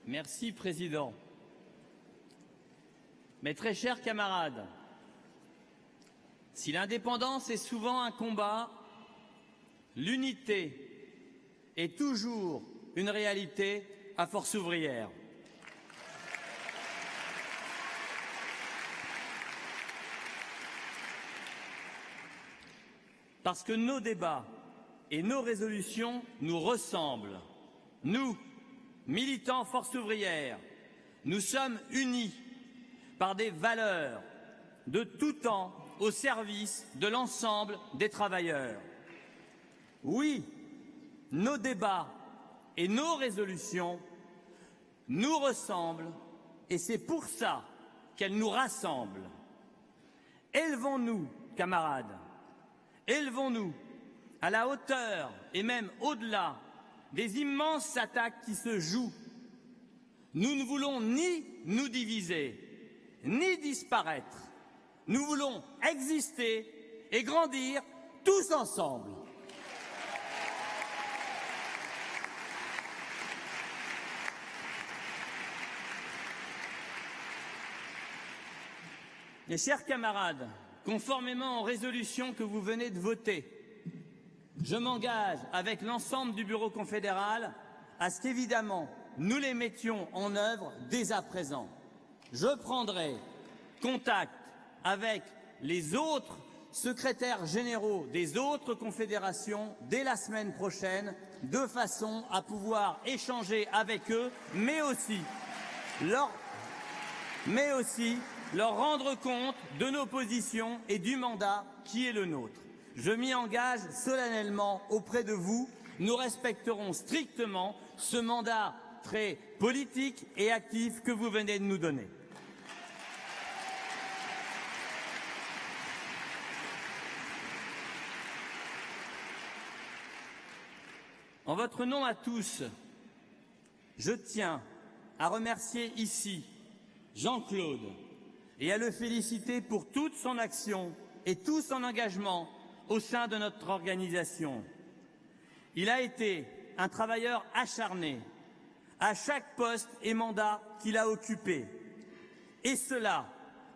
Merci, Président. Mes très chers camarades, si l'indépendance est souvent un combat, l'unité est toujours une réalité à Force ouvrière. Parce que nos débats et nos résolutions nous ressemblent. Nous, militants Force ouvrière, nous sommes unis par des valeurs de tout temps au service de l'ensemble des travailleurs. Oui, nos débats et nos résolutions nous ressemblent et c'est pour ça qu'elles nous rassemblent. Élevons-nous, camarades, élevons-nous à la hauteur et même au-delà des immenses attaques qui se jouent. Nous ne voulons ni nous diviser, ni disparaître. Nous voulons exister et grandir tous ensemble. Mes chers camarades, conformément aux résolutions que vous venez de voter, je m'engage avec l'ensemble du bureau confédéral à ce qu'évidemment nous les mettions en œuvre dès à présent. Je prendrai contact avec les autres secrétaires généraux des autres confédérations dès la semaine prochaine, de façon à pouvoir échanger avec eux, mais aussi leur rendre compte de nos positions et du mandat qui est le nôtre. Je m'y engage solennellement auprès de vous. Nous respecterons strictement ce mandat très politique et actif que vous venez de nous donner. En votre nom à tous, je tiens à remercier ici Jean-Claude et à le féliciter pour toute son action et tout son engagement au sein de notre organisation. Il a été un travailleur acharné à chaque poste et mandat qu'il a occupé, et cela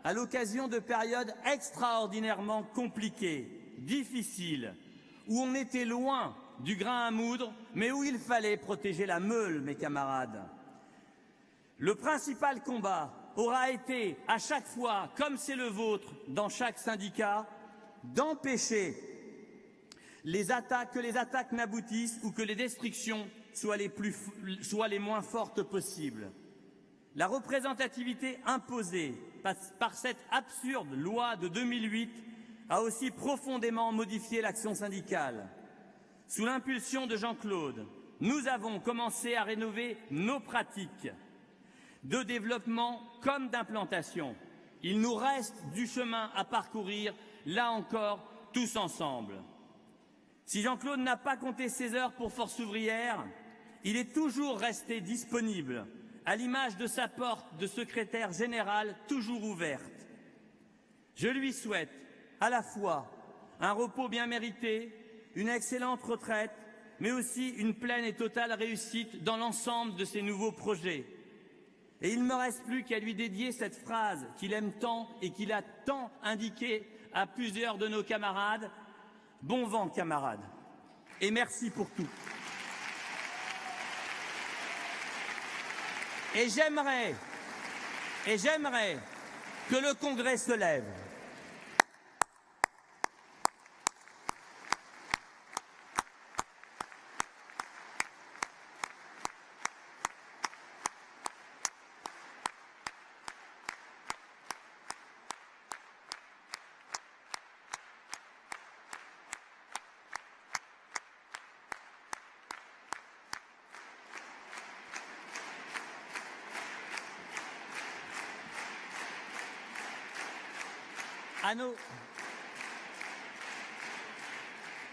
à l'occasion de périodes extraordinairement compliquées, difficiles, où on était loin du grain à moudre, mais où il fallait protéger la meule, mes camarades. Le principal combat aura été, à chaque fois, comme c'est le vôtre dans chaque syndicat, d'empêcher que les attaques n'aboutissent ou que les destructions soient les moins fortes possibles. La représentativité imposée par cette absurde loi de 2008 a aussi profondément modifié l'action syndicale. Sous l'impulsion de Jean-Claude, nous avons commencé à rénover nos pratiques de développement comme d'implantation. Il nous reste du chemin à parcourir, là encore, tous ensemble. Si Jean-Claude n'a pas compté ses heures pour Force ouvrière, il est toujours resté disponible, à l'image de sa porte de secrétaire général toujours ouverte. Je lui souhaite à la fois un repos bien mérité, une excellente retraite, mais aussi une pleine et totale réussite dans l'ensemble de ses nouveaux projets. Et il ne me reste plus qu'à lui dédier cette phrase qu'il aime tant et qu'il a tant indiquée à plusieurs de nos camarades. Bon vent, camarades, et merci pour tout. Et j'aimerais que le Congrès se lève.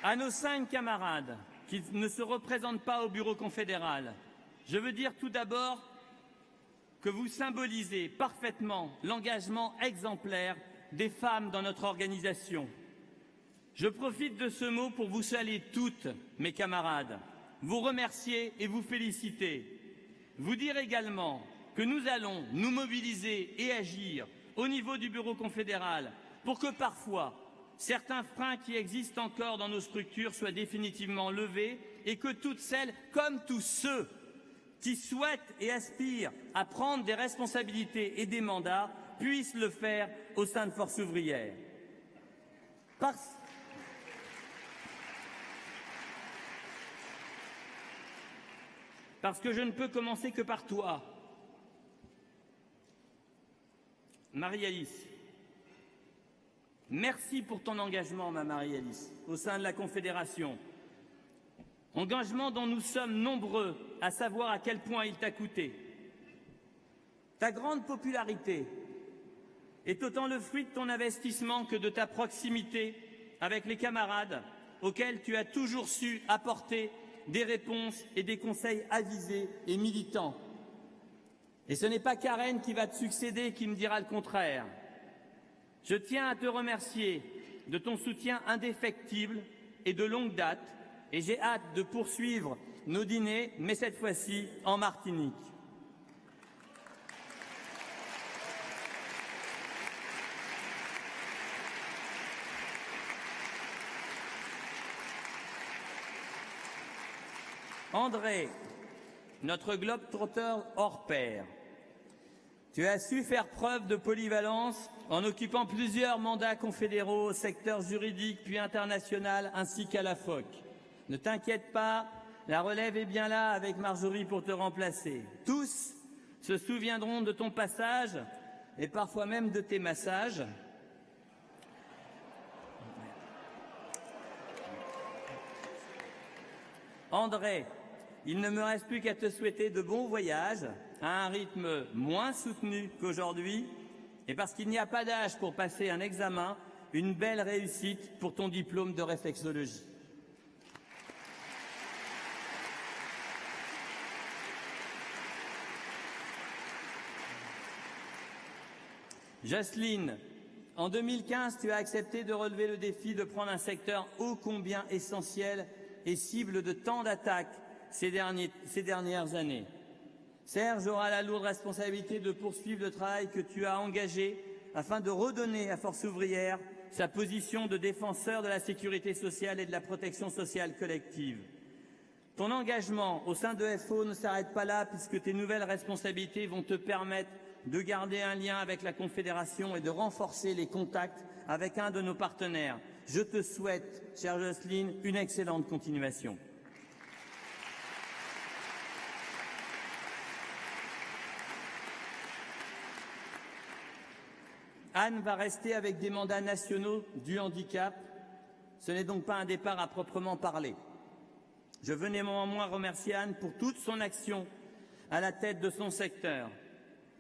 À nos 5 camarades qui ne se représentent pas au bureau confédéral, je veux dire tout d'abord que vous symbolisez parfaitement l'engagement exemplaire des femmes dans notre organisation. Je profite de ce mot pour vous saluer toutes, mes camarades, vous remercier et vous féliciter. vous dire également que nous allons nous mobiliser et agir au niveau du bureau confédéral pour que parfois certains freins qui existent encore dans nos structures soient définitivement levés et que toutes celles, comme tous ceux qui souhaitent et aspirent à prendre des responsabilités et des mandats puissent le faire au sein de Force ouvrière. Parce que je ne peux commencer que par toi, Marie-Alice. Merci pour ton engagement, ma Marie-Alice, au sein de la Confédération. Engagement dont nous sommes nombreux à savoir à quel point il t'a coûté. Ta grande popularité est autant le fruit de ton investissement que de ta proximité avec les camarades auxquels tu as toujours su apporter des réponses et des conseils avisés et militants. Et ce n'est pas Karen qui va te succéder et qui me dira le contraire. Je tiens à te remercier de ton soutien indéfectible et de longue date, et j'ai hâte de poursuivre nos dîners, mais cette fois-ci en Martinique. André, notre globe-trotteur hors pair, tu as su faire preuve de polyvalence en occupant plusieurs mandats confédéraux au secteur juridique puis international ainsi qu'à la FOC. Ne t'inquiète pas, la relève est bien là avec Marjorie pour te remplacer. Tous se souviendront de ton passage et parfois même de tes massages. André, il ne me reste plus qu'à te souhaiter de bons voyages, à un rythme moins soutenu qu'aujourd'hui, et parce qu'il n'y a pas d'âge pour passer un examen, une belle réussite pour ton diplôme de réflexologie. Jocelyne, en 2015, tu as accepté de relever le défi de prendre un secteur ô combien essentiel et cible de tant d'attaques ces dernières années. Serge aura la lourde responsabilité de poursuivre le travail que tu as engagé afin de redonner à Force ouvrière sa position de défenseur de la sécurité sociale et de la protection sociale collective. Ton engagement au sein de FO ne s'arrête pas là puisque tes nouvelles responsabilités vont te permettre de garder un lien avec la Confédération et de renforcer les contacts avec un de nos partenaires. Je te souhaite, chère Jocelyne, une excellente continuation. Anne va rester avec des mandats nationaux du handicap. Ce n'est donc pas un départ à proprement parler. Je veux néanmoins remercier Anne pour toute son action à la tête de son secteur.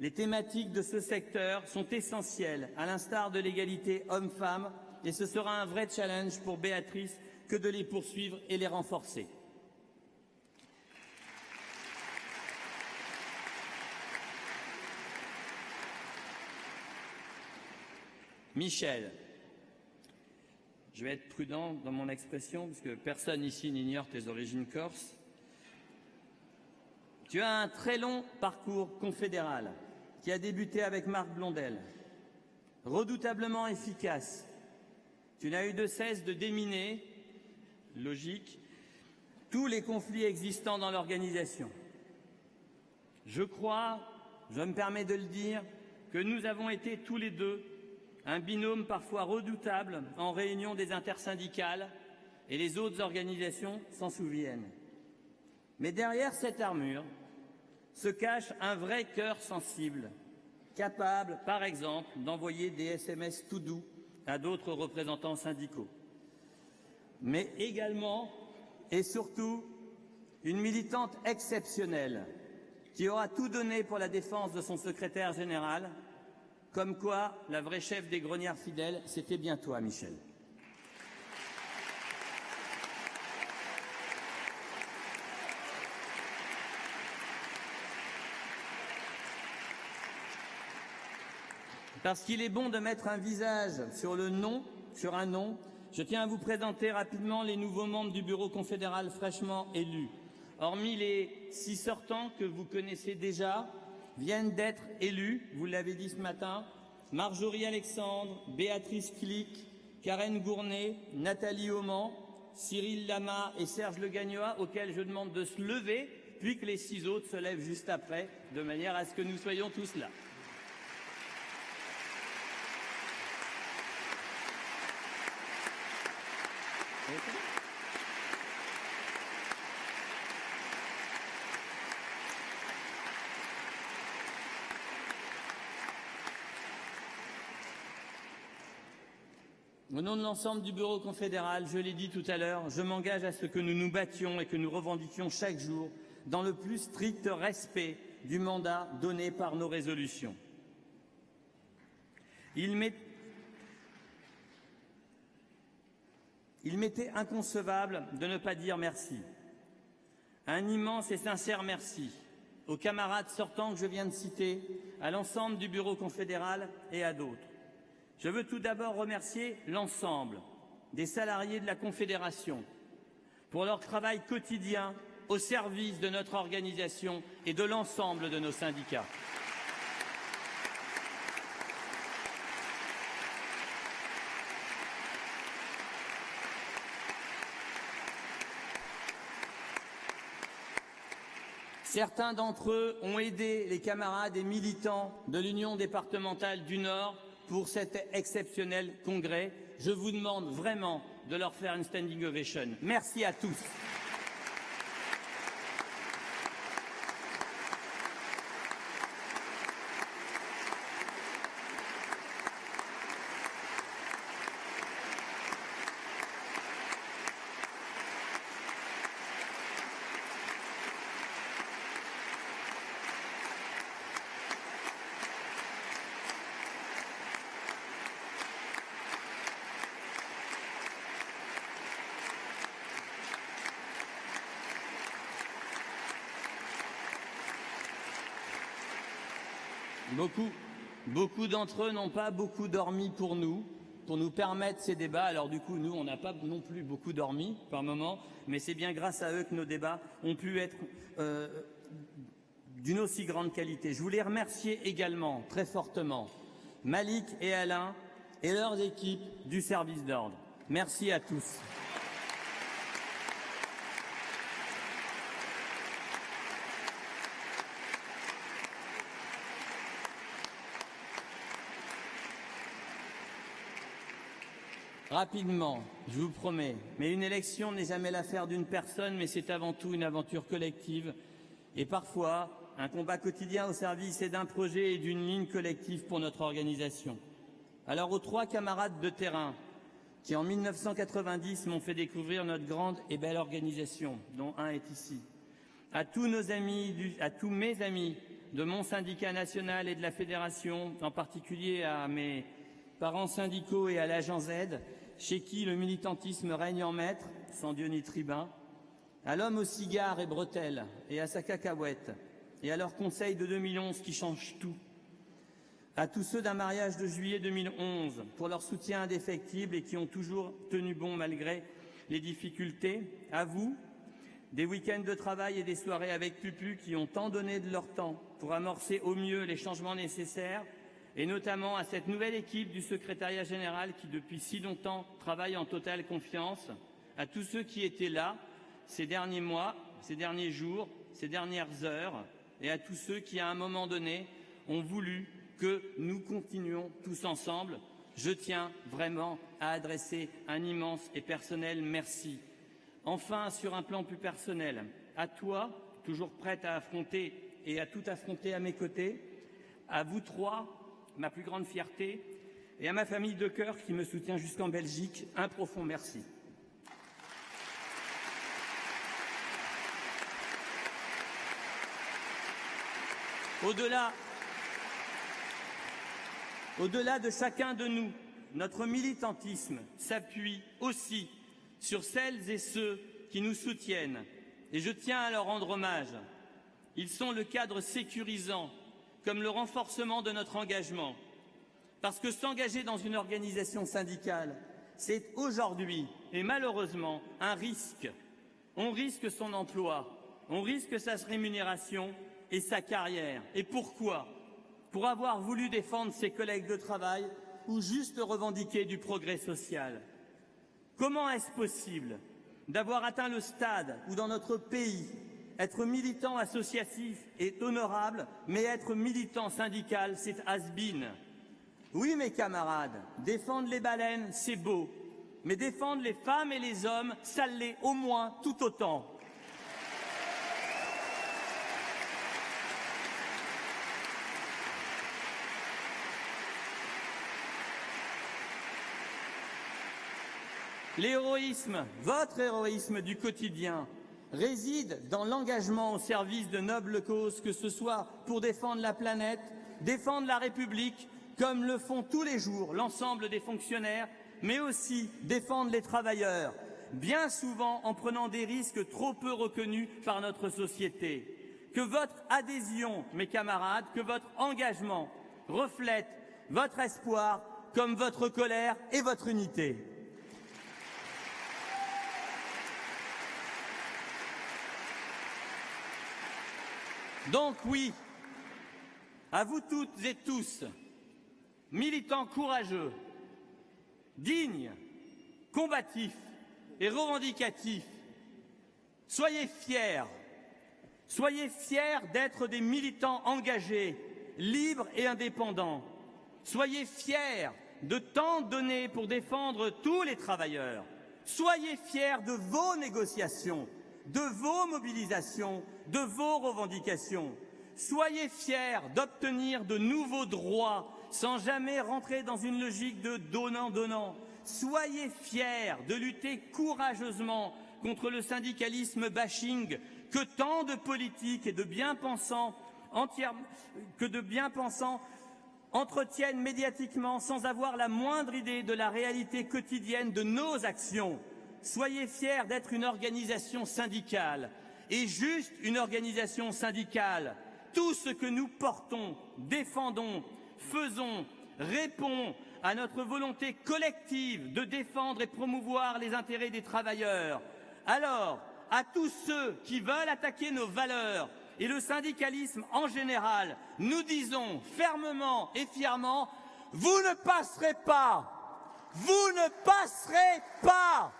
Les thématiques de ce secteur sont essentielles, à l'instar de l'égalité homme-femme, et ce sera un vrai challenge pour Béatrice que de les poursuivre et les renforcer. Michel, je vais être prudent dans mon expression, puisque personne ici n'ignore tes origines corses. Tu as un très long parcours confédéral qui a débuté avec Marc Blondel. Redoutablement efficace, tu n'as eu de cesse de déminer, logique, tous les conflits existants dans l'organisation. Je crois, je me permets de le dire, que nous avons été tous les deux un binôme parfois redoutable en réunion des intersyndicales, et les autres organisations s'en souviennent. Mais derrière cette armure se cache un vrai cœur sensible, capable, par exemple, d'envoyer des SMS tout doux à d'autres représentants syndicaux. Mais également, et surtout, une militante exceptionnelle qui aura tout donné pour la défense de son secrétaire général. Comme quoi, la vraie chef des grognards fidèles, c'était bien toi, Michel. Parce qu'il est bon de mettre un visage sur un nom, je tiens à vous présenter rapidement les nouveaux membres du bureau confédéral fraîchement élus. hormis les 6 sortants que vous connaissez déjà, viennent d'être élus, vous l'avez dit ce matin, Marjorie Alexandre, Béatrice Clic, Karen Gournay, Nathalie Auman, Cyril Lama et Serge Le Gagnois, auxquels je demande de se lever, puis que les 6 autres se lèvent juste après, de manière à ce que nous soyons tous là. Au nom de l'ensemble du bureau confédéral, je l'ai dit tout à l'heure, je m'engage à ce que nous nous battions et que nous revendiquions chaque jour dans le plus strict respect du mandat donné par nos résolutions. Il m'était inconcevable de ne pas dire merci. Un immense et sincère merci aux camarades sortants que je viens de citer, à l'ensemble du bureau confédéral et à d'autres. Je veux tout d'abord remercier l'ensemble des salariés de la Confédération pour leur travail quotidien au service de notre organisation et de l'ensemble de nos syndicats. Certains d'entre eux ont aidé les camarades et militants de l'Union départementale du Nord pour cet exceptionnel congrès. Je vous demande vraiment de leur faire une standing ovation. Merci à tous. Beaucoup d'entre eux n'ont pas beaucoup dormi pour nous permettre ces débats. Alors du coup, nous, on n'a pas non plus beaucoup dormi par moment, mais c'est bien grâce à eux que nos débats ont pu être d'une aussi grande qualité. Je voulais remercier également très fortement Malik et Alain et leurs équipes du service d'ordre. Merci à tous. Rapidement, je vous promets, mais une élection n'est jamais l'affaire d'une personne, mais c'est avant tout une aventure collective et parfois un combat quotidien au service et d'un projet et d'une ligne collective pour notre organisation. Alors aux 3 camarades de terrain qui en 1990 m'ont fait découvrir notre grande et belle organisation, dont un est ici, à tous mes amis de mon syndicat national et de la fédération, en particulier à mes parents syndicaux et à l'agent Z, chez qui le militantisme règne en maître, sans Dieu ni tribun, à l'homme aux cigares et bretelles et à sa cacahuète, et à leur conseil de 2011 qui change tout, à tous ceux d'un mariage de juillet 2011 pour leur soutien indéfectible et qui ont toujours tenu bon malgré les difficultés, à vous, des week-ends de travail et des soirées avec Pupu qui ont tant donné de leur temps pour amorcer au mieux les changements nécessaires, et notamment à cette nouvelle équipe du secrétariat général qui depuis si longtemps travaille en totale confiance, à tous ceux qui étaient là ces derniers mois, ces derniers jours, ces dernières heures, et à tous ceux qui à un moment donné ont voulu que nous continuions tous ensemble. Je tiens vraiment à adresser un immense et personnel merci. Enfin, sur un plan plus personnel, à toi, toujours prête à affronter et à tout affronter à mes côtés, à vous 3, ma plus grande fierté, et à ma famille de cœur qui me soutient jusqu'en Belgique, un profond merci. Au-delà de chacun de nous, notre militantisme s'appuie aussi sur celles et ceux qui nous soutiennent, et je tiens à leur rendre hommage. Ils sont le cadre sécurisant, comme le renforcement de notre engagement. Parce que s'engager dans une organisation syndicale, c'est aujourd'hui, et malheureusement, un risque. On risque son emploi, on risque sa rémunération et sa carrière. Et pourquoi? Pour avoir voulu défendre ses collègues de travail ou juste revendiquer du progrès social. Comment est-ce possible d'avoir atteint le stade où dans notre pays, être militant associatif est honorable, mais être militant syndical, c'est has-been? Oui, mes camarades, défendre les baleines, c'est beau, mais défendre les femmes et les hommes, ça l'est au moins tout autant. L'héroïsme, votre héroïsme du quotidien, réside dans l'engagement au service de nobles causes, que ce soit pour défendre la planète, défendre la République, comme le font tous les jours l'ensemble des fonctionnaires, mais aussi défendre les travailleurs, bien souvent en prenant des risques trop peu reconnus par notre société. Que votre adhésion, mes camarades, que votre engagement reflète votre espoir comme votre colère et votre unité. Donc oui, à vous toutes et tous, militants courageux, dignes, combatifs et revendicatifs, soyez fiers d'être des militants engagés, libres et indépendants. Soyez fiers de tant donner pour défendre tous les travailleurs. Soyez fiers de vos négociations, de vos mobilisations, de vos revendications. Soyez fiers d'obtenir de nouveaux droits sans jamais rentrer dans une logique de donnant-donnant. Soyez fiers de lutter courageusement contre le syndicalisme bashing que tant de politiques et de bien-pensants entretiennent médiatiquement sans avoir la moindre idée de la réalité quotidienne de nos actions. Soyez fiers d'être une organisation syndicale, et juste une organisation syndicale. Tout ce que nous portons, défendons, faisons, répond à notre volonté collective de défendre et promouvoir les intérêts des travailleurs. Alors, à tous ceux qui veulent attaquer nos valeurs et le syndicalisme en général, nous disons fermement et fièrement, vous ne passerez pas! Vous ne passerez pas!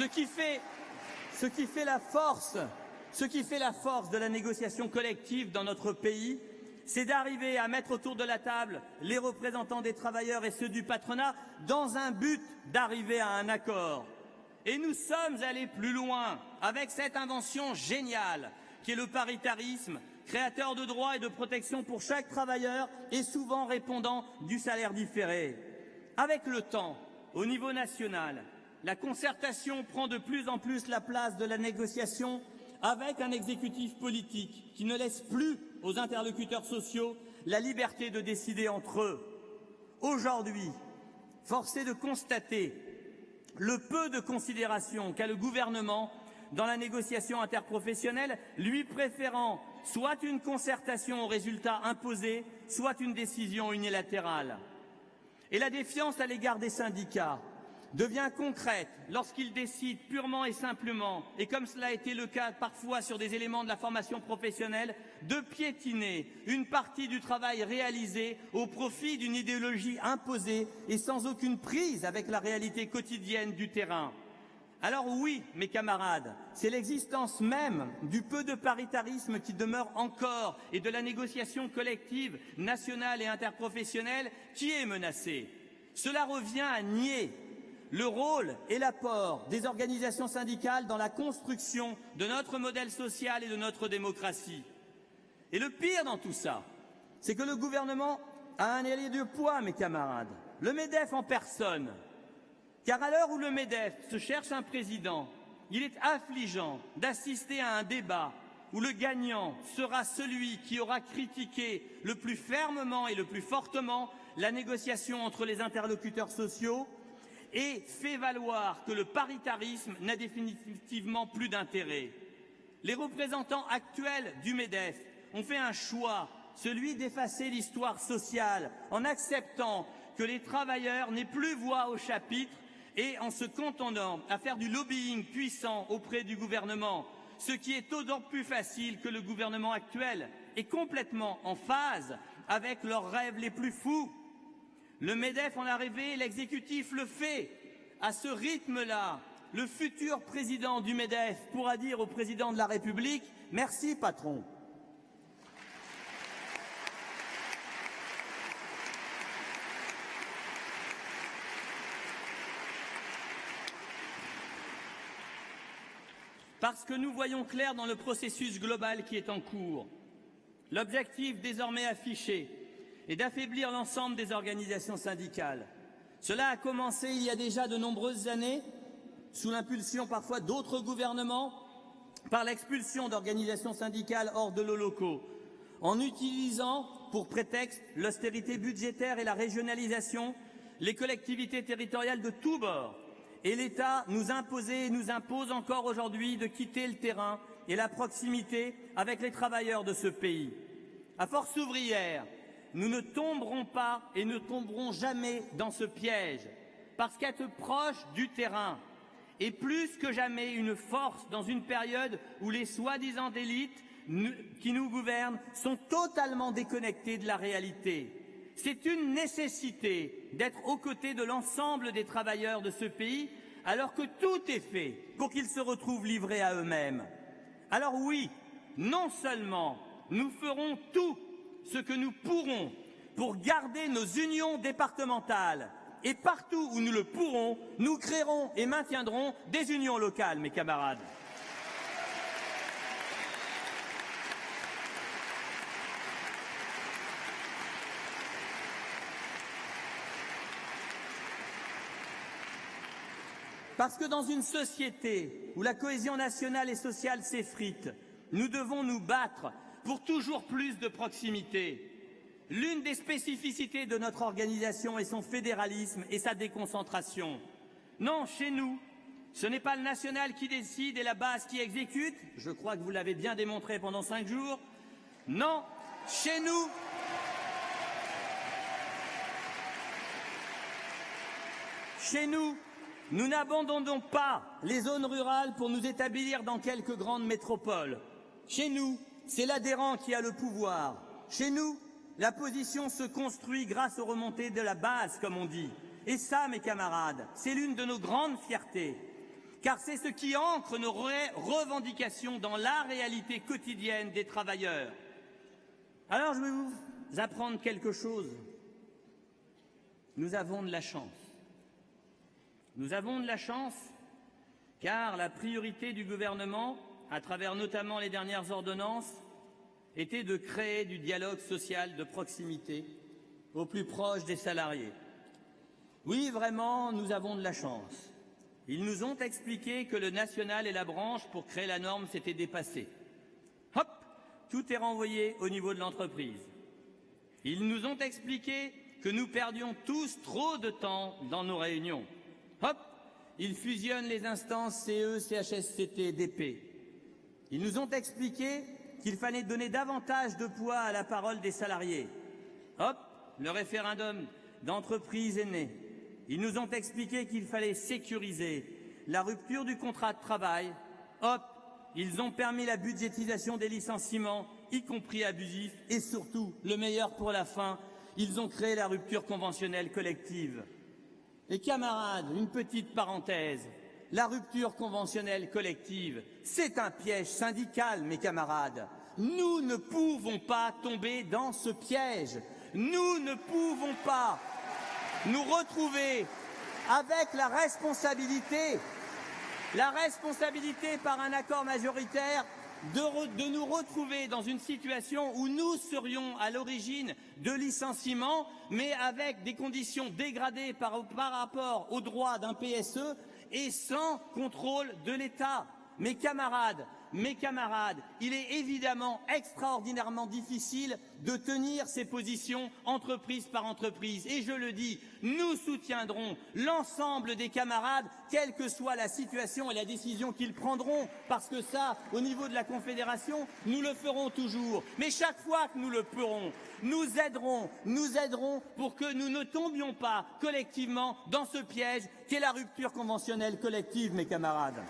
Ce qui fait la force de la négociation collective dans notre pays, c'est d'arriver à mettre autour de la table les représentants des travailleurs et ceux du patronat dans un but d'arriver à un accord. Et nous sommes allés plus loin avec cette invention géniale qui est le paritarisme, créateur de droits et de protection pour chaque travailleur et souvent répondant du salaire différé. Avec le temps, au niveau national, la concertation prend de plus en plus la place de la négociation avec un exécutif politique qui ne laisse plus aux interlocuteurs sociaux la liberté de décider entre eux. Aujourd'hui, force est de constater le peu de considération qu'a le gouvernement dans la négociation interprofessionnelle, lui préférant soit une concertation aux résultats imposés, soit une décision unilatérale. Et la défiance à l'égard des syndicats devient concrète lorsqu'ils décident purement et simplement, et comme cela a été le cas parfois sur des éléments de la formation professionnelle, de piétiner une partie du travail réalisé au profit d'une idéologie imposée et sans aucune prise avec la réalité quotidienne du terrain. Alors oui, mes camarades, c'est l'existence même du peu de paritarisme qui demeure encore et de la négociation collective nationale et interprofessionnelle qui est menacée. Cela revient à nier le rôle et l'apport des organisations syndicales dans la construction de notre modèle social et de notre démocratie. Et le pire dans tout ça, c'est que le gouvernement a un allié de poids, mes camarades, le MEDEF en personne. Car à l'heure où le MEDEF se cherche un président, il est affligeant d'assister à un débat où le gagnant sera celui qui aura critiqué le plus fermement et le plus fortement la négociation entre les interlocuteurs sociaux et fait valoir que le paritarisme n'a définitivement plus d'intérêt. Les représentants actuels du MEDEF ont fait un choix, celui d'effacer l'histoire sociale en acceptant que les travailleurs n'aient plus voix au chapitre et en se cantonnant à faire du lobbying puissant auprès du gouvernement, ce qui est d'autant plus facile que le gouvernement actuel est complètement en phase avec leurs rêves les plus fous. Le MEDEF en a rêvé, l'exécutif le fait. À ce rythme-là, le futur président du MEDEF pourra dire au président de la République « Merci, patron ». Parce que nous voyons clair dans le processus global qui est en cours. L'objectif désormais affiché est d'affaiblir l'ensemble des organisations syndicales. Cela a commencé il y a déjà de nombreuses années, sous l'impulsion parfois d'autres gouvernements, par l'expulsion d'organisations syndicales hors de nos locaux, en utilisant pour prétexte l'austérité budgétaire et la régionalisation, les collectivités territoriales de tous bords. Et l'État nous imposait et nous impose encore aujourd'hui de quitter le terrain et la proximité avec les travailleurs de ce pays. À Force ouvrière, nous ne tomberons pas et ne tomberons jamais dans ce piège, parce qu'être proche du terrain est plus que jamais une force dans une période où les soi-disant élites qui nous gouvernent sont totalement déconnectés de la réalité. C'est une nécessité d'être aux côtés de l'ensemble des travailleurs de ce pays, alors que tout est fait pour qu'ils se retrouvent livrés à eux-mêmes. Alors oui, non seulement nous ferons tout ce que nous pourrons pour garder nos unions départementales, et partout où nous le pourrons, nous créerons et maintiendrons des unions locales, mes camarades. Parce que dans une société où la cohésion nationale et sociale s'effrite, nous devons nous battre pour toujours plus de proximité. L'une des spécificités de notre organisation est son fédéralisme et sa déconcentration. Non, chez nous, ce n'est pas le national qui décide et la base qui exécute. Je crois que vous l'avez bien démontré pendant 5 jours. Non, chez nous, nous n'abandonnons pas les zones rurales pour nous établir dans quelques grandes métropoles. Chez nous, c'est l'adhérent qui a le pouvoir. Chez nous, la position se construit grâce aux remontées de la base, comme on dit. Et ça, mes camarades, c'est l'une de nos grandes fiertés. Car c'est ce qui ancre nos revendications dans la réalité quotidienne des travailleurs. Alors, je vais vous apprendre quelque chose. Nous avons de la chance. Nous avons de la chance car la priorité du gouvernement, à travers notamment les dernières ordonnances, était de créer du dialogue social de proximité au plus proche des salariés. Oui, vraiment, nous avons de la chance. Ils nous ont expliqué que le national et la branche pour créer la norme s'étaient dépassés. Hop, tout est renvoyé au niveau de l'entreprise. Ils nous ont expliqué que nous perdions tous trop de temps dans nos réunions. Hop, ils fusionnent les instances CE, CHSCT, DP. Ils nous ont expliqué qu'il fallait donner davantage de poids à la parole des salariés. Hop, le référendum d'entreprise est né. Ils nous ont expliqué qu'il fallait sécuriser la rupture du contrat de travail. Hop, ils ont permis la budgétisation des licenciements, y compris abusifs, et surtout, le meilleur pour la fin, ils ont créé la rupture conventionnelle collective. Et camarades, une petite parenthèse, la rupture conventionnelle collective, c'est un piège syndical, mes camarades. Nous ne pouvons pas tomber dans ce piège. Nous ne pouvons pas nous retrouver avec la responsabilité par un accord majoritaire de nous retrouver dans une situation où nous serions à l'origine de licenciements, mais avec des conditions dégradées par rapport aux droits d'un PSE et sans contrôle de l'État. Mes camarades, il est évidemment extraordinairement difficile de tenir ces positions entreprise par entreprise. Et je le dis, nous soutiendrons l'ensemble des camarades, quelle que soit la situation et la décision qu'ils prendront, parce que ça, au niveau de la Confédération, nous le ferons toujours. Mais chaque fois que nous le pourrons, nous aiderons pour que nous ne tombions pas collectivement dans ce piège qu'est la rupture conventionnelle collective, mes camarades.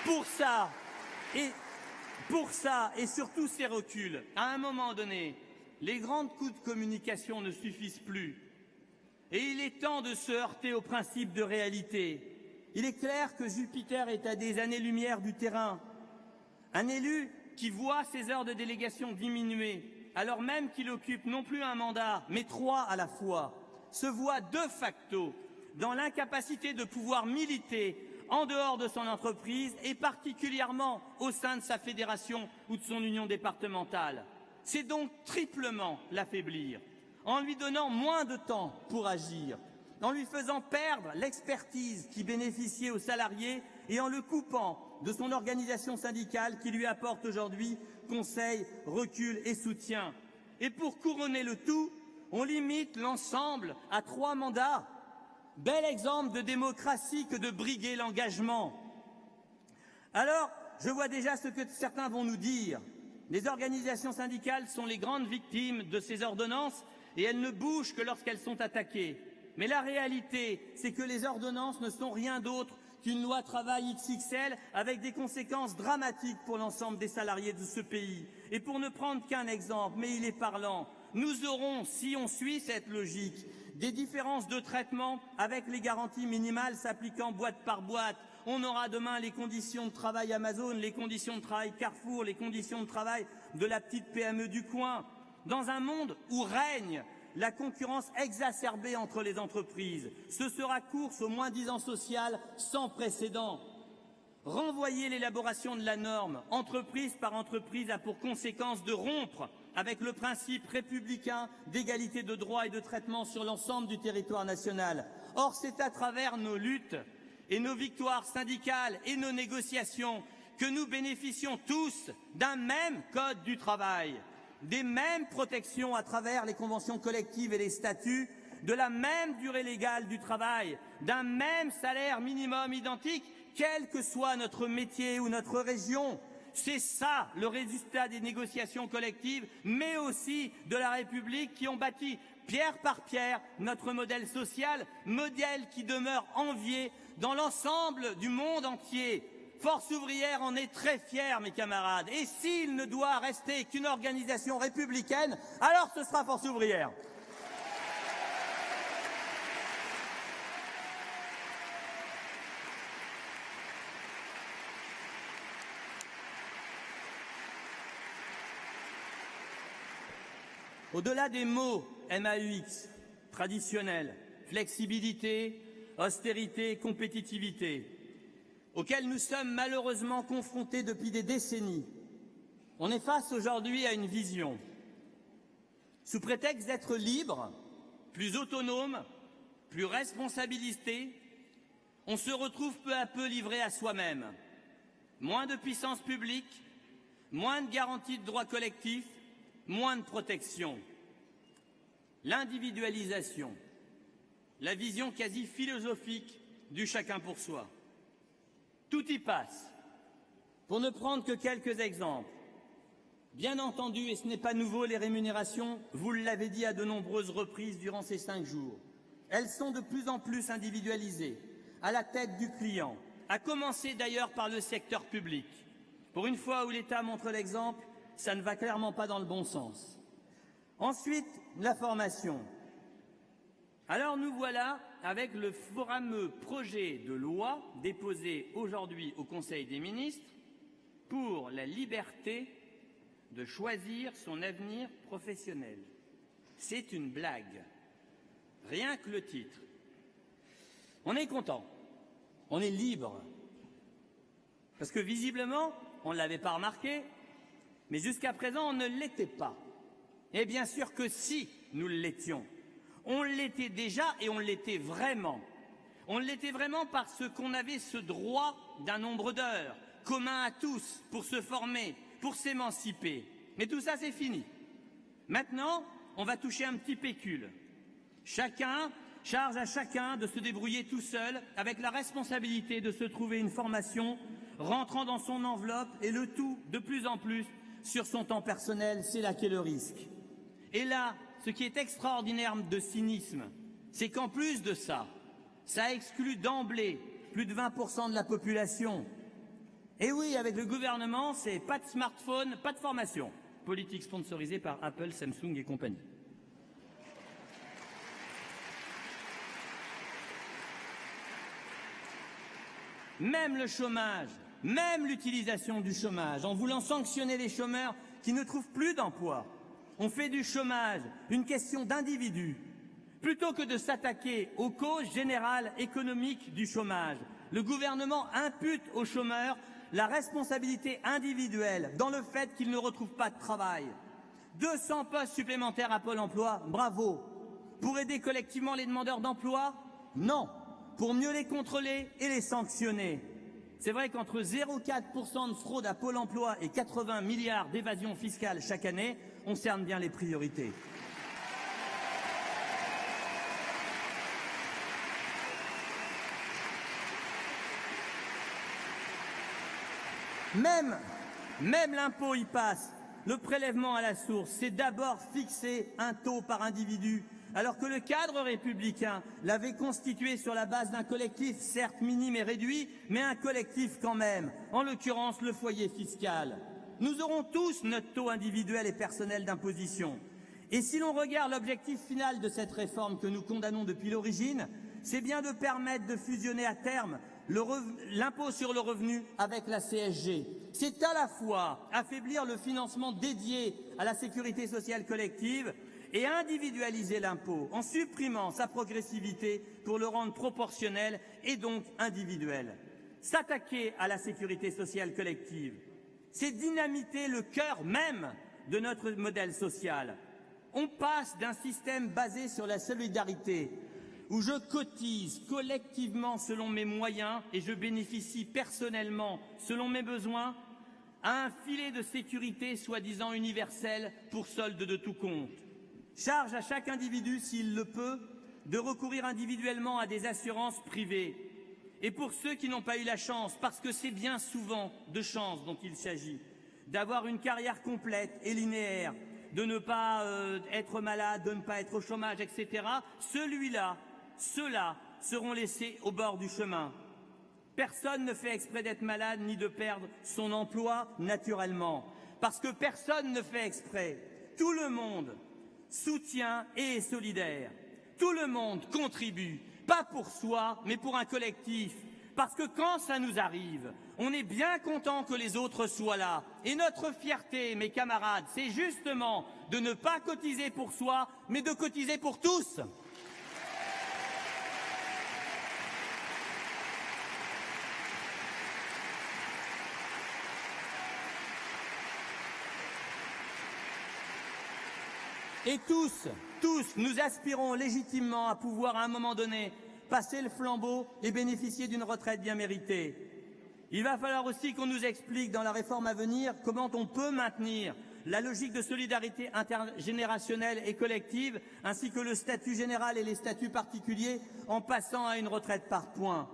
Pour ça, et sur tous ces reculs, à un moment donné, les grands coups de communication ne suffisent plus. Et il est temps de se heurter au principe de réalité. Il est clair que Jupiter est à des années-lumière du terrain. Un élu qui voit ses heures de délégation diminuer, alors même qu'il occupe non plus un mandat, mais 3 à la fois, se voit de facto dans l'incapacité de pouvoir militer en dehors de son entreprise et particulièrement au sein de sa fédération ou de son union départementale. C'est donc triplement l'affaiblir, en lui donnant moins de temps pour agir, en lui faisant perdre l'expertise qui bénéficiait aux salariés et en le coupant de son organisation syndicale qui lui apporte aujourd'hui conseil, recul et soutien. Et pour couronner le tout, on limite l'ensemble à 3 mandats. Bel exemple de démocratie que de briguer l'engagement. Alors, je vois déjà ce que certains vont nous dire. Les organisations syndicales sont les grandes victimes de ces ordonnances et elles ne bougent que lorsqu'elles sont attaquées. Mais la réalité, c'est que les ordonnances ne sont rien d'autre qu'une loi travail XXL avec des conséquences dramatiques pour l'ensemble des salariés de ce pays. Et pour ne prendre qu'un exemple, mais il est parlant, nous aurons, si on suit cette logique, des différences de traitement avec les garanties minimales s'appliquant boîte par boîte. On aura demain les conditions de travail Amazon, les conditions de travail Carrefour, les conditions de travail de la petite PME du coin. Dans un monde où règne la concurrence exacerbée entre les entreprises, ce sera course au moins-disant social sans précédent. Renvoyer l'élaboration de la norme, entreprise par entreprise, a pour conséquence de rompre avec le principe républicain d'égalité de droits et de traitement sur l'ensemble du territoire national. Or, c'est à travers nos luttes et nos victoires syndicales et nos négociations que nous bénéficions tous d'un même code du travail, des mêmes protections à travers les conventions collectives et les statuts, de la même durée légale du travail, d'un même salaire minimum identique, quel que soit notre métier ou notre région. C'est ça le résultat des négociations collectives, mais aussi de la République qui ont bâti pierre par pierre notre modèle social, modèle qui demeure envié dans l'ensemble du monde entier. Force ouvrière en est très fière, mes camarades, et s'il ne doit rester qu'une organisation républicaine, alors ce sera Force ouvrière. Au-delà des mots MAUX traditionnels, flexibilité, austérité, compétitivité, auxquels nous sommes malheureusement confrontés depuis des décennies, on est face aujourd'hui à une vision. Sous prétexte d'être libre, plus autonome, plus responsabilisé, on se retrouve peu à peu livré à soi-même. Moins de puissance publique, moins de garanties de droits collectifs, moins de protection. L'individualisation, la vision quasi philosophique du chacun pour soi. Tout y passe. Pour ne prendre que quelques exemples. Bien entendu, et ce n'est pas nouveau, les rémunérations, vous l'avez dit à de nombreuses reprises durant ces 5 jours, elles sont de plus en plus individualisées, à la tête du client, à commencer d'ailleurs par le secteur public. Pour une fois où l'État montre l'exemple, ça ne va clairement pas dans le bon sens. Ensuite, la formation. Alors nous voilà avec le fameux projet de loi déposé aujourd'hui au Conseil des ministres pour la liberté de choisir son avenir professionnel. C'est une blague. Rien que le titre. On est content. On est libre. Parce que visiblement, on ne l'avait pas remarqué, mais jusqu'à présent, on ne l'était pas. Et bien sûr que si nous l'étions. On l'était déjà et on l'était vraiment. On l'était vraiment parce qu'on avait ce droit d'un nombre d'heures, commun à tous, pour se former, pour s'émanciper. Mais tout ça, c'est fini. Maintenant, on va toucher un petit pécule. Charge à chacun de se débrouiller tout seul, avec la responsabilité de se trouver une formation rentrant dans son enveloppe, et le tout, de plus en plus, sur son temps personnel. C'est là qu'est le risque. Et là, ce qui est extraordinaire de cynisme, c'est qu'en plus de ça, ça exclut d'emblée plus de 20% de la population. Et oui, avec le gouvernement, c'est pas de smartphone, pas de formation. Politique sponsorisée par Apple, Samsung et compagnie. Même le chômage, même l'utilisation du chômage, en voulant sanctionner les chômeurs qui ne trouvent plus d'emploi, on fait du chômage une question d'individu. Plutôt que de s'attaquer aux causes générales économiques du chômage, le gouvernement impute aux chômeurs la responsabilité individuelle dans le fait qu'ils ne retrouvent pas de travail. 200 postes supplémentaires à Pôle emploi, bravo. Pour aider collectivement les demandeurs d'emploi? Non. Pour mieux les contrôler et les sanctionner. C'est vrai qu'entre 0,4% de fraude à Pôle emploi et 80 milliards d'évasion fiscale chaque année, on cerne bien les priorités. Même l'impôt y passe. Le prélèvement à la source, c'est d'abord fixer un taux par individu, alors que le cadre républicain l'avait constitué sur la base d'un collectif, certes minime et réduit, mais un collectif quand même, en l'occurrence le foyer fiscal. Nous aurons tous notre taux individuel et personnel d'imposition. Et si l'on regarde l'objectif final de cette réforme que nous condamnons depuis l'origine, c'est bien de permettre de fusionner à terme l'impôt sur le revenu avec la CSG. C'est à la fois affaiblir le financement dédié à la sécurité sociale collective et individualiser l'impôt en supprimant sa progressivité pour le rendre proportionnel et donc individuel. S'attaquer à la sécurité sociale collective, c'est dynamiter le cœur même de notre modèle social. On passe d'un système basé sur la solidarité, où je cotise collectivement selon mes moyens et je bénéficie personnellement selon mes besoins, à un filet de sécurité soi-disant universel pour solde de tout compte. Charge à chaque individu, s'il le peut, de recourir individuellement à des assurances privées. Et pour ceux qui n'ont pas eu la chance, parce que c'est bien souvent de chance dont il s'agit, d'avoir une carrière complète et linéaire, de ne pas être malade, de ne pas être au chômage, etc., ceux-là seront laissés au bord du chemin. Personne ne fait exprès d'être malade ni de perdre son emploi naturellement, parce que personne ne fait exprès. Tout le monde soutient et est solidaire. Tout le monde contribue, pas pour soi, mais pour un collectif. Parce que quand ça nous arrive, on est bien content que les autres soient là. Et notre fierté, mes camarades, c'est justement de ne pas cotiser pour soi, mais de cotiser pour tous. Et tous, nous aspirons légitimement à pouvoir, à un moment donné, passer le flambeau et bénéficier d'une retraite bien méritée. Il va falloir aussi qu'on nous explique dans la réforme à venir comment on peut maintenir la logique de solidarité intergénérationnelle et collective, ainsi que le statut général et les statuts particuliers, en passant à une retraite par points.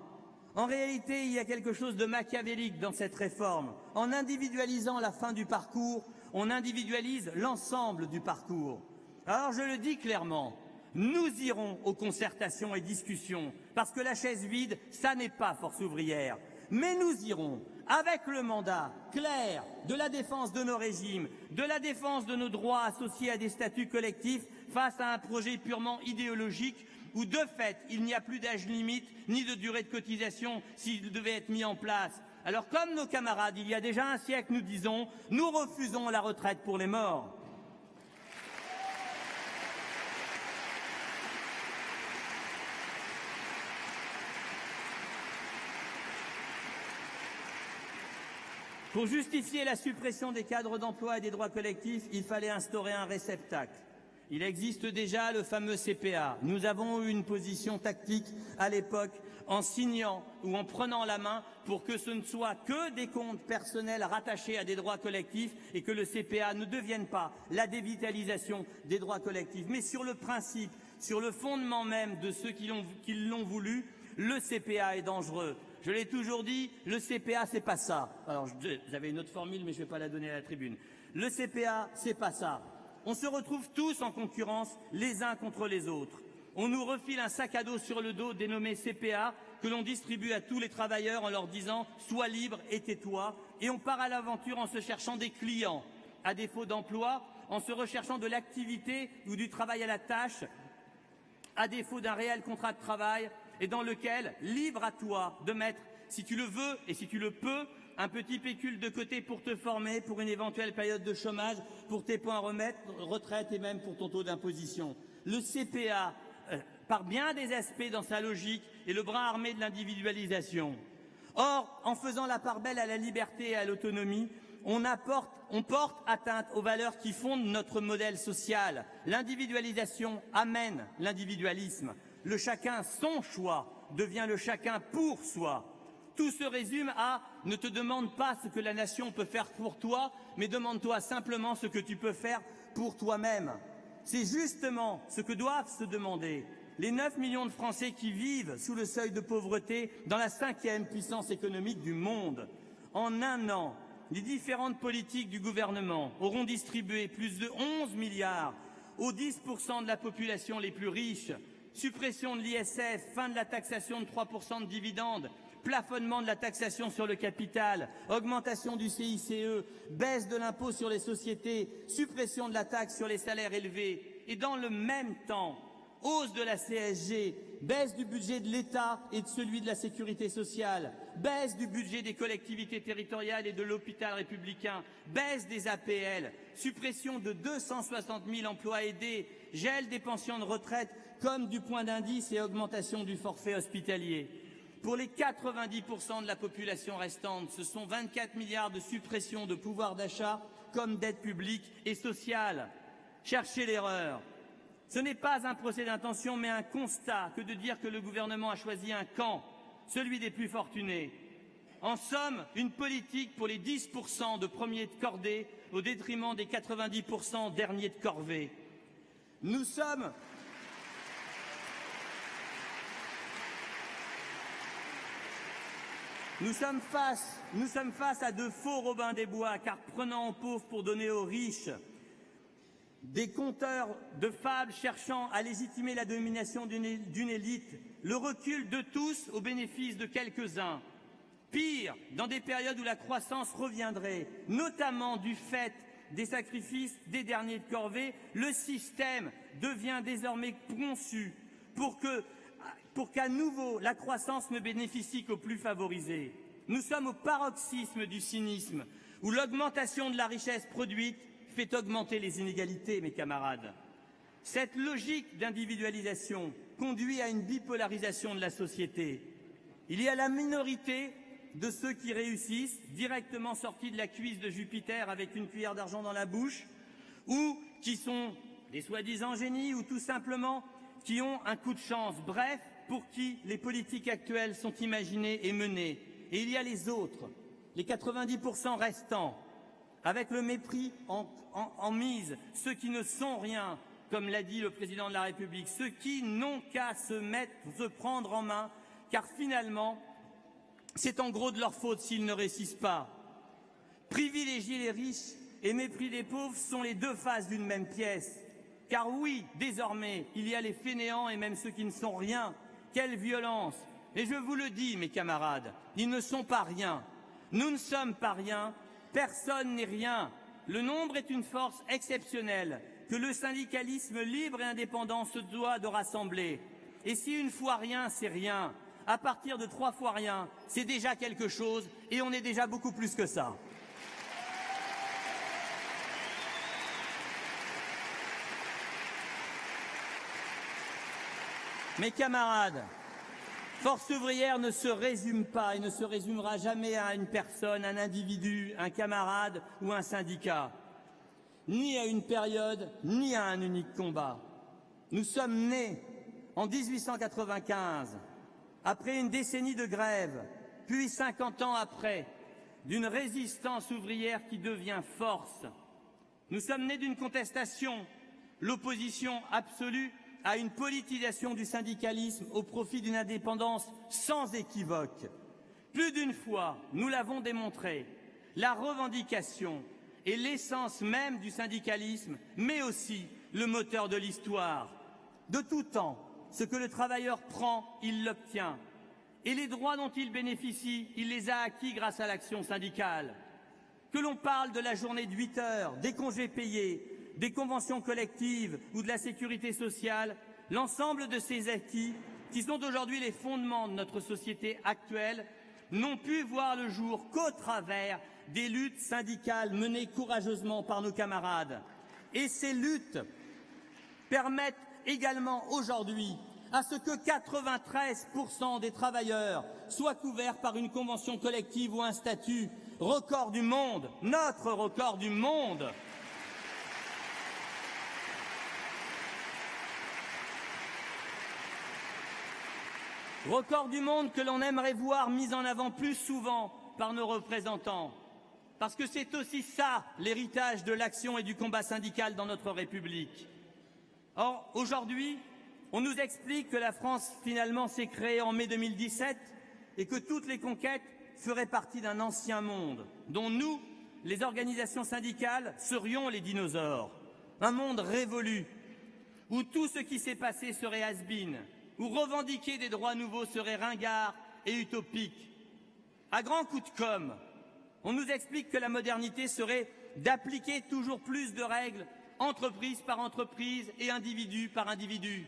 En réalité, il y a quelque chose de machiavélique dans cette réforme. En individualisant la fin du parcours, on individualise l'ensemble du parcours. Alors je le dis clairement, nous irons aux concertations et discussions, parce que la chaise vide, ça n'est pas Force ouvrière. Mais nous irons avec le mandat clair de la défense de nos régimes, de la défense de nos droits associés à des statuts collectifs face à un projet purement idéologique où de fait il n'y a plus d'âge limite ni de durée de cotisation s'il devait être mis en place. Alors comme nos camarades, il y a déjà un siècle, nous disons, nous refusons la retraite pour les morts. Pour justifier la suppression des cadres d'emploi et des droits collectifs, il fallait instaurer un réceptacle. Il existe déjà le fameux CPA. Nous avons eu une position tactique à l'époque en signant ou en prenant la main pour que ce ne soit que des comptes personnels rattachés à des droits collectifs et que le CPA ne devienne pas la dévitalisation des droits collectifs. Mais sur le principe, sur le fondement même de ceux qui l'ont voulu, le CPA est dangereux. Je l'ai toujours dit, le CPA, c'est pas ça. Alors, j'avais une autre formule, mais je ne vais pas la donner à la tribune. Le CPA, c'est pas ça. On se retrouve tous en concurrence les uns contre les autres. On nous refile un sac à dos sur le dos dénommé CPA que l'on distribue à tous les travailleurs en leur disant « sois libre et tais-toi » et on part à l'aventure en se cherchant des clients. À défaut d'emploi, en se recherchant de l'activité ou du travail à la tâche, à défaut d'un réel contrat de travail et dans lequel, libre à toi de mettre, si tu le veux et si tu le peux, un petit pécule de côté pour te former, pour une éventuelle période de chômage, pour tes points retraite et même pour ton taux d'imposition. Le CPA, par bien des aspects dans sa logique, est le bras armé de l'individualisation. Or, en faisant la part belle à la liberté et à l'autonomie, on porte atteinte aux valeurs qui fondent notre modèle social. L'individualisation amène l'individualisme. Le chacun son choix devient le chacun pour soi. Tout se résume à « ne te demande pas ce que la nation peut faire pour toi, mais demande-toi simplement ce que tu peux faire pour toi-même ». C'est justement ce que doivent se demander les 9 millions de Français qui vivent sous le seuil de pauvreté dans la 5e puissance économique du monde. En un an, les différentes politiques du gouvernement auront distribué plus de 11 milliards aux 10% de la population les plus riches. Suppression de l'ISF, fin de la taxation de 3% de dividendes, plafonnement de la taxation sur le capital, augmentation du CICE, baisse de l'impôt sur les sociétés, suppression de la taxe sur les salaires élevés et dans le même temps, hausse de la CSG, baisse du budget de l'État et de celui de la sécurité sociale, baisse du budget des collectivités territoriales et de l'hôpital républicain, baisse des APL, suppression de 260 000 emplois aidés, gel des pensions de retraite comme du point d'indice et augmentation du forfait hospitalier. Pour les 90% de la population restante, ce sont 24 milliards de suppression de pouvoir d'achat comme d'aide publique et sociale. Cherchez l'erreur. Ce n'est pas un procès d'intention, mais un constat que de dire que le gouvernement a choisi un camp, celui des plus fortunés. En somme, une politique pour les 10% de premiers de cordée au détriment des 90% derniers de corvée. Nous sommes face à de faux Robin des Bois, car prenant aux pauvres pour donner aux riches, des conteurs de fables cherchant à légitimer la domination d'une élite, le recul de tous au bénéfice de quelques-uns. Pire, dans des périodes où la croissance reviendrait, notamment du fait des sacrifices des derniers de corvée, le système devient désormais conçu pour qu'à nouveau la croissance ne bénéficie qu'aux plus favorisés. Nous sommes au paroxysme du cynisme, où l'augmentation de la richesse produite fait augmenter les inégalités, mes camarades. Cette logique d'individualisation conduit à une bipolarisation de la société. Il y a la minorité de ceux qui réussissent, directement sortis de la cuisse de Jupiter avec une cuillère d'argent dans la bouche, ou qui sont des soi-disant génies, ou tout simplement qui ont un coup de chance. Bref, pour qui les politiques actuelles sont imaginées et menées. Et il y a les autres, les 90% restants, avec le mépris en mise, ceux qui ne sont rien, comme l'a dit le président de la République, ceux qui n'ont qu'à se prendre en main, car finalement, c'est en gros de leur faute s'ils ne réussissent pas. Privilégier les riches et mépris des pauvres sont les deux faces d'une même pièce. Car oui, désormais, il y a les fainéants et même ceux qui ne sont rien. Quelle violence! Et je vous le dis, mes camarades, ils ne sont pas rien. Nous ne sommes pas rien. Personne n'est rien. Le nombre est une force exceptionnelle que le syndicalisme libre et indépendant se doit de rassembler. Et si une fois rien, c'est rien, à partir de 3 fois rien, c'est déjà quelque chose et on est déjà beaucoup plus que ça. Mes camarades, Force ouvrière ne se résume pas et ne se résumera jamais à une personne, un individu, un camarade ou un syndicat. ni à une période, ni à un unique combat. Nous sommes nés en 1895, après une décennie de grève, puis 50 ans après, d'une résistance ouvrière qui devient force. Nous sommes nés d'une contestation, l'opposition absolue à une politisation du syndicalisme au profit d'une indépendance sans équivoque. Plus d'une fois, nous l'avons démontré, la revendication est l'essence même du syndicalisme, mais aussi le moteur de l'histoire. De tout temps, ce que le travailleur prend, il l'obtient. Et les droits dont il bénéficie, il les a acquis grâce à l'action syndicale. Que l'on parle de la journée de 8 heures, des congés payés, des conventions collectives ou de la sécurité sociale, l'ensemble de ces acquis, qui sont aujourd'hui les fondements de notre société actuelle, n'ont pu voir le jour qu'au travers des luttes syndicales menées courageusement par nos camarades. Et ces luttes permettent également aujourd'hui à ce que 93% des travailleurs soient couverts par une convention collective ou un statut. Record du monde, notre record du monde. Record du monde que l'on aimerait voir mis en avant plus souvent par nos représentants. Parce que c'est aussi ça, l'héritage de l'action et du combat syndical dans notre République. Or, aujourd'hui, on nous explique que la France, finalement, s'est créée en mai 2017 et que toutes les conquêtes feraient partie d'un ancien monde, dont nous, les organisations syndicales, serions les dinosaures. Un monde révolu, où tout ce qui s'est passé serait has-been, où revendiquer des droits nouveaux serait ringard et utopique. À grands coups de com', on nous explique que la modernité serait d'appliquer toujours plus de règles, entreprise par entreprise et individu par individu.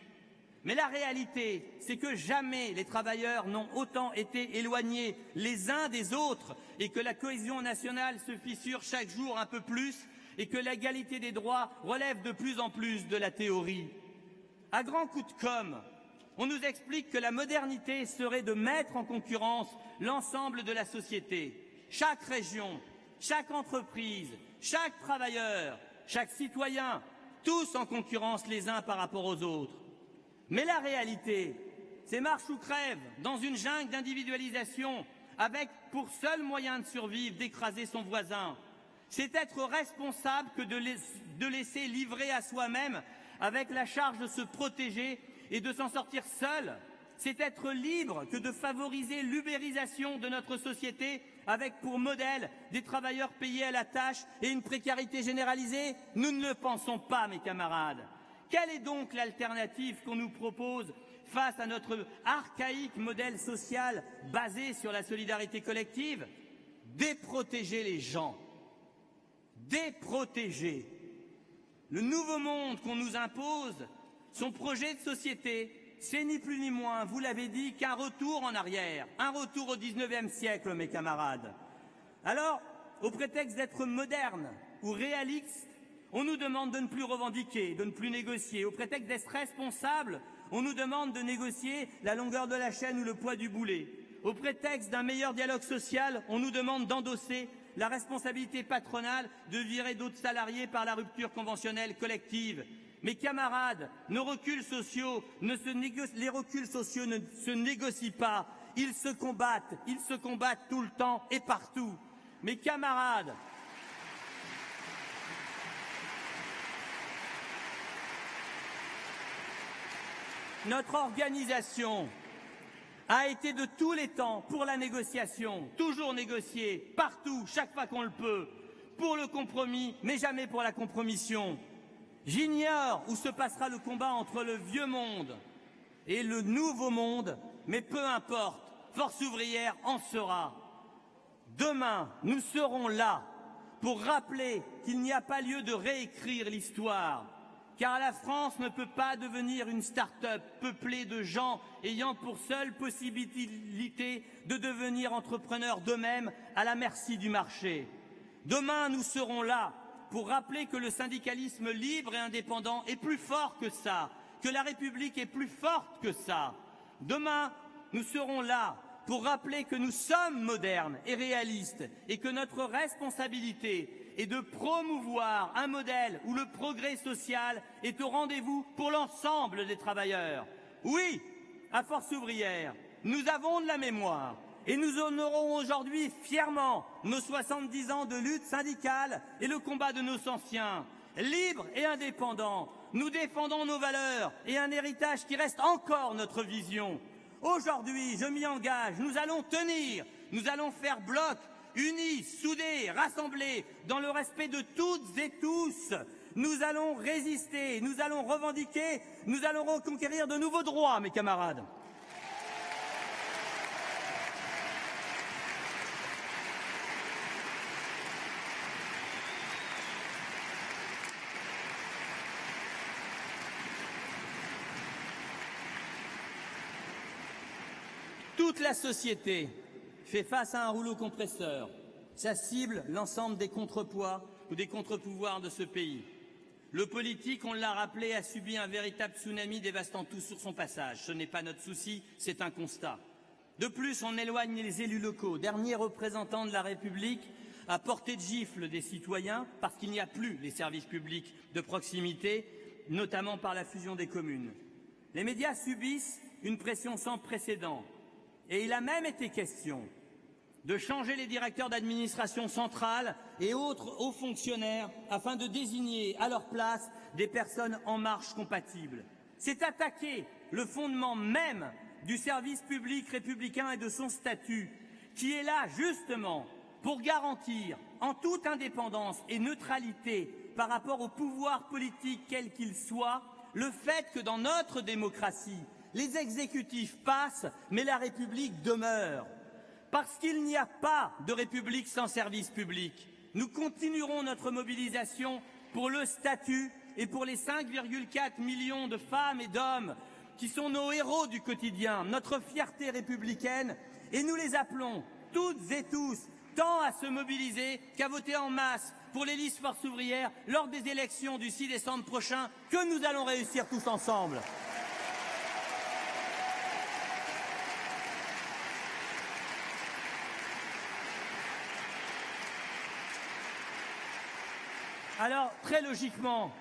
Mais la réalité, c'est que jamais les travailleurs n'ont autant été éloignés les uns des autres et que la cohésion nationale se fissure chaque jour un peu plus et que l'égalité des droits relève de plus en plus de la théorie. À grands coups de com', on nous explique que la modernité serait de mettre en concurrence l'ensemble de la société. Chaque région, chaque entreprise, chaque travailleur, chaque citoyen, tous en concurrence les uns par rapport aux autres. Mais la réalité, c'est marche ou crève dans une jungle d'individualisation avec pour seul moyen de survivre d'écraser son voisin. C'est être responsable que de laisser livrer à soi-même avec la charge de se protéger et de s'en sortir seul. C'est être libre que de favoriser l'ubérisation de notre société avec pour modèle des travailleurs payés à la tâche et une précarité généralisée. Nous ne le pensons pas, mes camarades. Quelle est donc l'alternative qu'on nous propose face à notre archaïque modèle social basé sur la solidarité collective? Déprotéger les gens. Déprotéger. Le nouveau monde qu'on nous impose, son projet de société, c'est ni plus ni moins, vous l'avez dit, qu'un retour en arrière, un retour au XIXe siècle, mes camarades. Alors, au prétexte d'être moderne ou réaliste, on nous demande de ne plus revendiquer, de ne plus négocier. Au prétexte d'être responsable, on nous demande de négocier la longueur de la chaîne ou le poids du boulet. Au prétexte d'un meilleur dialogue social, on nous demande d'endosser la responsabilité patronale de virer d'autres salariés par la rupture conventionnelle collective. Mes camarades, les reculs sociaux ne se négocient pas, ils se combattent tout le temps et partout. Mes camarades, notre organisation a été de tous les temps pour la négociation, toujours négocier, partout, chaque fois qu'on le peut, pour le compromis, mais jamais pour la compromission. J'ignore où se passera le combat entre le vieux monde et le nouveau monde, mais peu importe, Force ouvrière en sera. Demain, nous serons là pour rappeler qu'il n'y a pas lieu de réécrire l'histoire, car la France ne peut pas devenir une start-up peuplée de gens ayant pour seule possibilité de devenir entrepreneurs d'eux-mêmes à la merci du marché. Demain, nous serons là pour rappeler que le syndicalisme libre et indépendant est plus fort que ça, que la République est plus forte que ça. Demain, nous serons là pour rappeler que nous sommes modernes et réalistes et que notre responsabilité et de promouvoir un modèle où le progrès social est au rendez-vous pour l'ensemble des travailleurs. Oui, à Force ouvrière, nous avons de la mémoire et nous honorons aujourd'hui fièrement nos 70 ans de lutte syndicale et le combat de nos anciens. Libres et indépendants, nous défendons nos valeurs et un héritage qui reste encore notre vision. Aujourd'hui, je m'y engage, nous allons tenir, nous allons faire bloc, unis, soudés, rassemblés, dans le respect de toutes et tous. Nous allons résister, nous allons revendiquer, nous allons reconquérir de nouveaux droits, mes camarades. Toute la société fait face à un rouleau compresseur. Ça cible l'ensemble des contrepoids ou des contre-pouvoirs de ce pays. Le politique, on l'a rappelé, a subi un véritable tsunami dévastant tout sur son passage. Ce n'est pas notre souci, c'est un constat. De plus, on éloigne les élus locaux, derniers représentants de la République, à portée de gifle des citoyens, parce qu'il n'y a plus les services publics de proximité, notamment par la fusion des communes. Les médias subissent une pression sans précédent. Et il a même été question de changer les directeurs d'administration centrale et autres hauts fonctionnaires afin de désigner à leur place des personnes en marche compatibles. C'est attaquer le fondement même du service public républicain et de son statut, qui est là justement pour garantir en toute indépendance et neutralité par rapport au pouvoir politique quel qu'il soit, le fait que dans notre démocratie, les exécutifs passent, mais la République demeure. Parce qu'il n'y a pas de République sans service public. Nous continuerons notre mobilisation pour le statut et pour les 5,4 millions de femmes et d'hommes qui sont nos héros du quotidien, notre fierté républicaine, et nous les appelons toutes et tous tant à se mobiliser qu'à voter en masse pour les listes Force ouvrière lors des élections du 6 décembre prochain que nous allons réussir tous ensemble. Alors, très logiquement,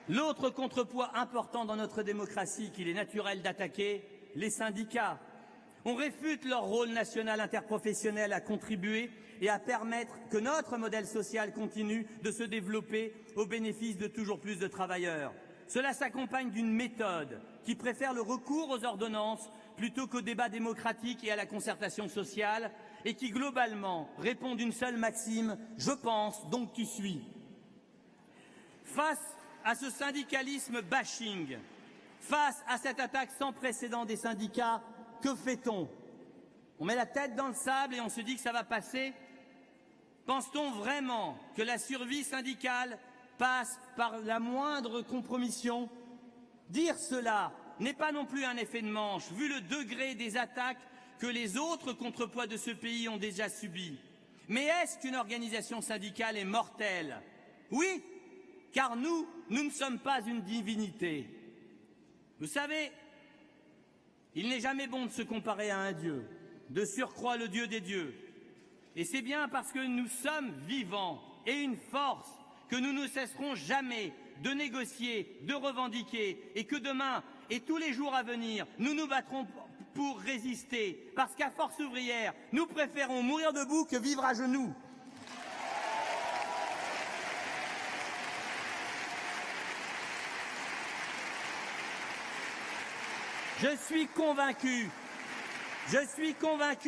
l'autre contrepoids important dans notre démocratie qu'il est naturel d'attaquer, les syndicats. On réfute leur rôle national interprofessionnel à contribuer et à permettre que notre modèle social continue de se développer au bénéfice de toujours plus de travailleurs. Cela s'accompagne d'une méthode qui préfère le recours aux ordonnances plutôt qu'au débat démocratique et à la concertation sociale et qui, globalement, répond d'une seule maxime « je pense, donc tu suis ». Face à ce syndicalisme bashing, face à cette attaque sans précédent des syndicats, que fait-on? On met la tête dans le sable et on se dit que ça va passer? Pense-t-on vraiment que la survie syndicale passe par la moindre compromission? Dire cela n'est pas non plus un effet de manche, vu le degré des attaques que les autres contrepoids de ce pays ont déjà subies. Mais est-ce qu'une organisation syndicale est mortelle? Oui, car nous ne sommes pas une divinité. Vous savez, il n'est jamais bon de se comparer à un dieu, de surcroît le Dieu des dieux. Et c'est bien parce que nous sommes vivants et une force que nous ne cesserons jamais de négocier, de revendiquer, et que demain et tous les jours à venir, nous nous battrons pour résister. Parce qu'à Force ouvrière, nous préférons mourir debout que vivre à genoux. Je suis convaincu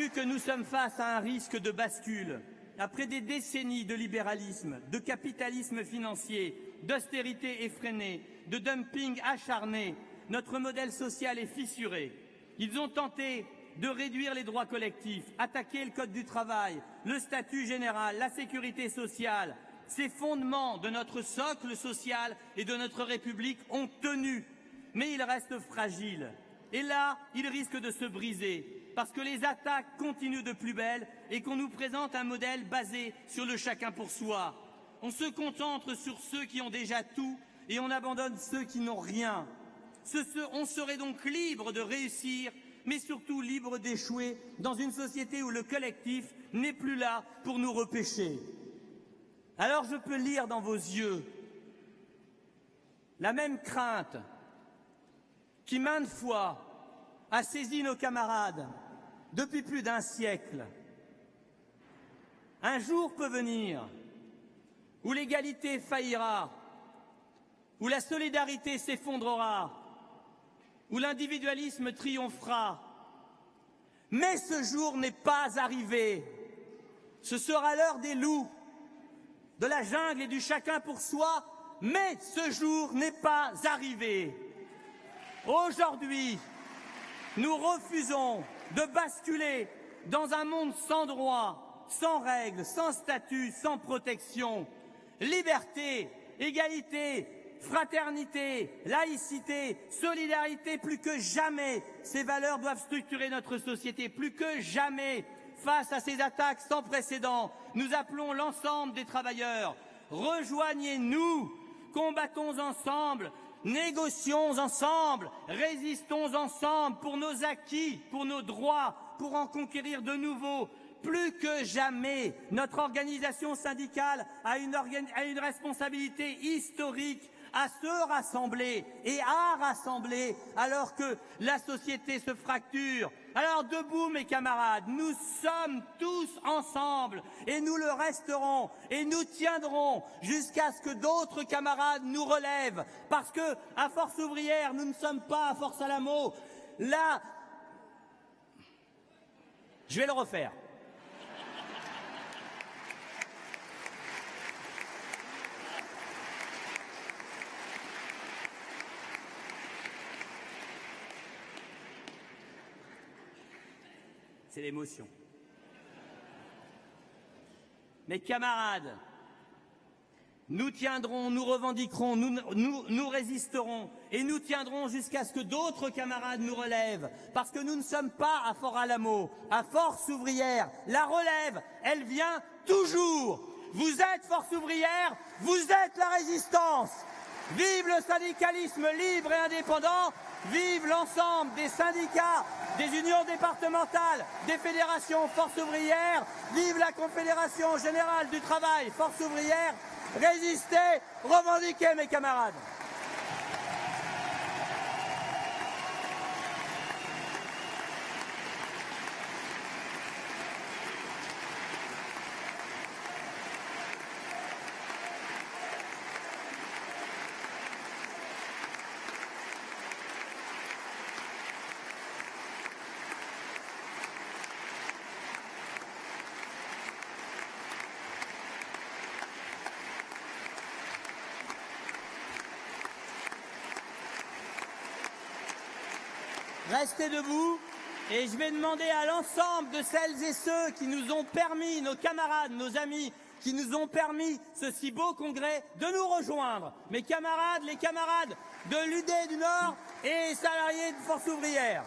que nous sommes face à un risque de bascule. Après des décennies de libéralisme, de capitalisme financier, d'austérité effrénée, de dumping acharné, notre modèle social est fissuré. Ils ont tenté de réduire les droits collectifs, attaquer le code du travail, le statut général, la sécurité sociale. Ces fondements de notre socle social et de notre République ont tenu, mais ils restent fragiles. Et là, ils risquent de se briser, parce que les attaques continuent de plus belle et qu'on nous présente un modèle basé sur le chacun pour soi. On se concentre sur ceux qui ont déjà tout et on abandonne ceux qui n'ont rien. On serait donc libre de réussir, mais surtout libre d'échouer dans une société où le collectif n'est plus là pour nous repêcher. Alors je peux lire dans vos yeux la même crainte qui maintes fois a saisi nos camarades depuis plus d'un siècle. Un jour peut venir où l'égalité faillira, où la solidarité s'effondrera, où l'individualisme triomphera. Mais ce jour n'est pas arrivé. Ce sera l'heure des loups, de la jungle et du chacun pour soi, mais ce jour n'est pas arrivé. Aujourd'hui, nous refusons de basculer dans un monde sans droit, sans règles, sans statut, sans protection. Liberté, égalité, fraternité, laïcité, solidarité, plus que jamais, ces valeurs doivent structurer notre société. Plus que jamais, face à ces attaques sans précédent, nous appelons l'ensemble des travailleurs. Rejoignez-nous, combattons ensemble, négocions ensemble, résistons ensemble pour nos acquis, pour nos droits, pour en conquérir de nouveaux. Plus que jamais, notre organisation syndicale a une responsabilité historique à se rassembler et à rassembler alors que la société se fracture. Alors debout mes camarades, nous sommes tous ensemble et nous le resterons et nous tiendrons jusqu'à ce que d'autres camarades nous relèvent. Parce que, à Force ouvrière, nous ne sommes pas à Force Alamo. Là, je vais le refaire. C'est l'émotion. Mes camarades, nous tiendrons, nous revendiquerons, nous résisterons et nous tiendrons jusqu'à ce que d'autres camarades nous relèvent. Parce que nous ne sommes pas à Fort Alamo, à Force ouvrière. La relève, elle vient toujours. Vous êtes Force ouvrière, vous êtes la résistance. Vive le syndicalisme libre et indépendant. Vive l'ensemble des syndicats, des unions départementales, des fédérations Force ouvrière. Vive la Confédération générale du travail Force ouvrière. Résistez, revendiquez mes camarades. Restez debout et je vais demander à l'ensemble de celles et ceux qui nous ont permis, nos camarades, nos amis, qui nous ont permis ce si beau congrès, de nous rejoindre. Mes camarades, les camarades de l'UD du Nord et salariés de Force ouvrière.